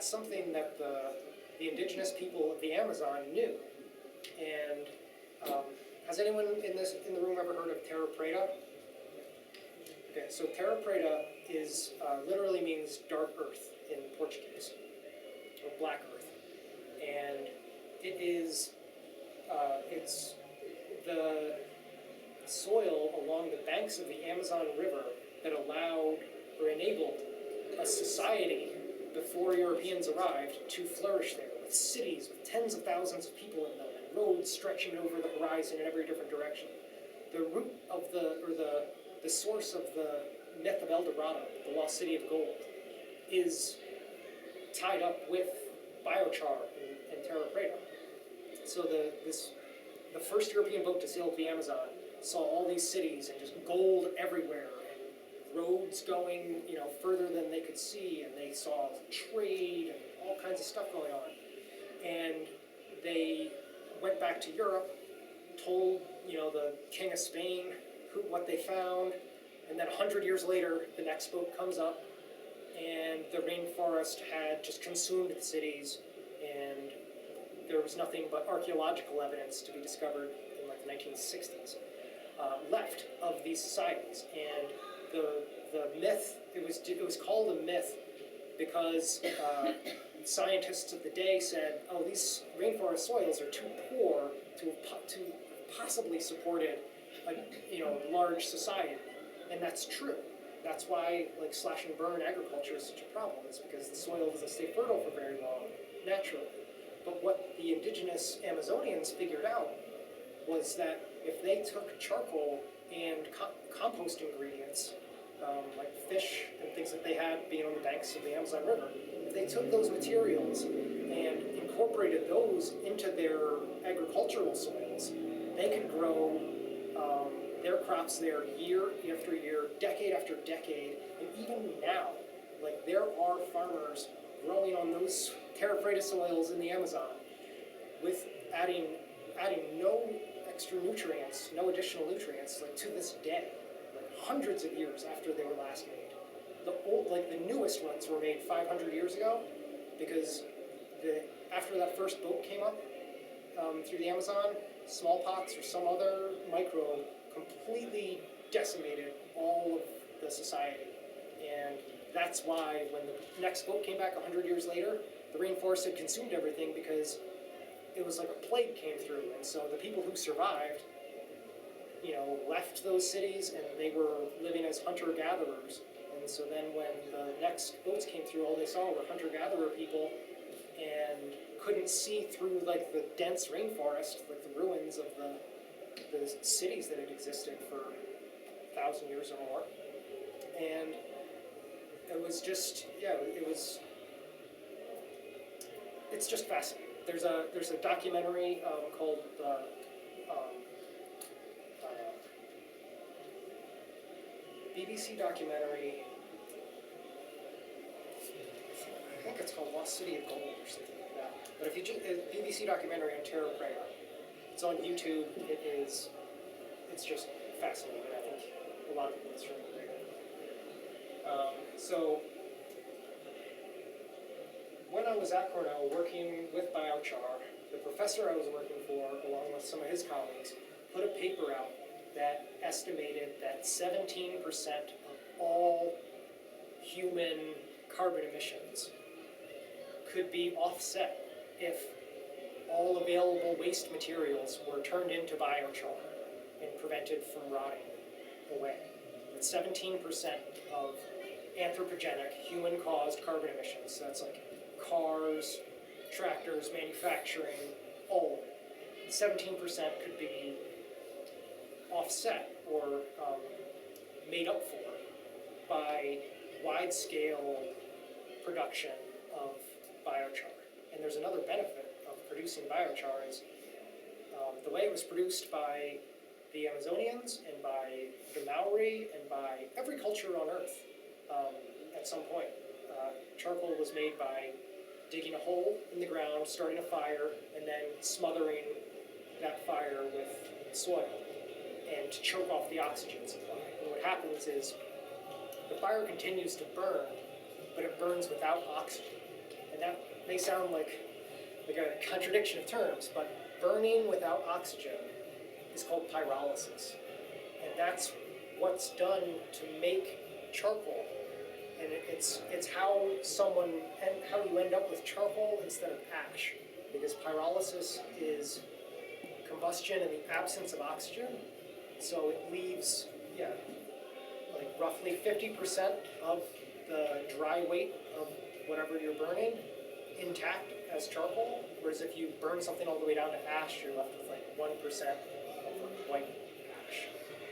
that's something that the indigenous people of the Amazon knew. And has anyone in the room ever heard of Terra Preta? Okay, so Terra Preta is literally means dark earth in Portuguese, or black earth, and it is it's the soil along the banks of the Amazon River that allowed or enabled a society before Europeans arrived to flourish there, with cities with tens of thousands of people in them and roads stretching over the horizon in every different direction. The root of the source of the myth of El Dorado, the lost city of gold, is tied up with biochar and Terra Preta. So the first European boat to sail the Amazon saw all these cities and just gold everywhere, and roads going, further than they could see, and they saw trade and all kinds of stuff going on. And they went back to Europe, told the King of Spain what they found, and then 100 years later, the next boat comes up, and the rainforest had just consumed the cities, and there was nothing but archaeological evidence to be discovered in like the 1960s left of these societies. And the myth, it was called a myth because scientists of the day said, oh, these rainforest soils are too poor to have possibly supported a large society. And that's true. That's why slash and burn agriculture is such a problem. It's because the soil doesn't stay fertile for very long naturally. But what the indigenous Amazonians figured out was that if they took charcoal and compost ingredients, like fish and things that they had being on the banks of the Amazon River, if they took those materials and incorporated those into their agricultural soils, they could grow their crops there year after year, decade after decade, and even now, there are farmers growing on those Terra Preta soils in the Amazon with adding no extra nutrients, no additional nutrients, to this day, hundreds of years after they were last made. The newest ones were made 500 years ago, because after that first boat came up through the Amazon, smallpox or some other microbe completely decimated all of the society. And that's why when the next boat came back 100 years later, the rainforest had consumed everything, because it was like a plague came through. And so the people who survived, left those cities, and they were living as hunter-gatherers. And so then when the next boats came through, all they saw were hunter-gatherer people, and couldn't see through the dense rainforest, the ruins of the cities that had existed for 1,000 years or more. And it was just, it's just fascinating. There's a documentary called BBC documentary, I think it's called Lost City of Gold or something like that. But if you just, BBC documentary on Terra Preta, it's on YouTube. It's just fascinating. I think a lot of people it's really great. So when I was at Cornell working with biochar, the professor I was working for, along with some of his colleagues, put a paper out that estimated that 17% of all human carbon emissions could be offset if all available waste materials were turned into biochar and prevented from rotting away. That 17% of anthropogenic, human-caused carbon emissions, so that's cars, tractors, manufacturing, all of it, 17% could be offset or made up for by wide-scale production of biochar. And there's another benefit of producing biochar is the way it was produced by the Amazonians and by the Maori and by every culture on Earth at some point. Charcoal was made by digging a hole in the ground, starting a fire, and then smothering that fire with soil and to choke off the oxygen supply. And what happens is the fire continues to burn, but it burns without oxygen. And And that may sound like a contradiction of terms, but burning without oxygen is called pyrolysis. And that's what's done to make charcoal. And it's how you end up with charcoal instead of ash. Because pyrolysis is combustion in the absence of oxygen. So it leaves, like roughly 50% of the dry weight of whatever you're burning intact as charcoal. Whereas if you burn something all the way down to ash, you're left with like 1% of white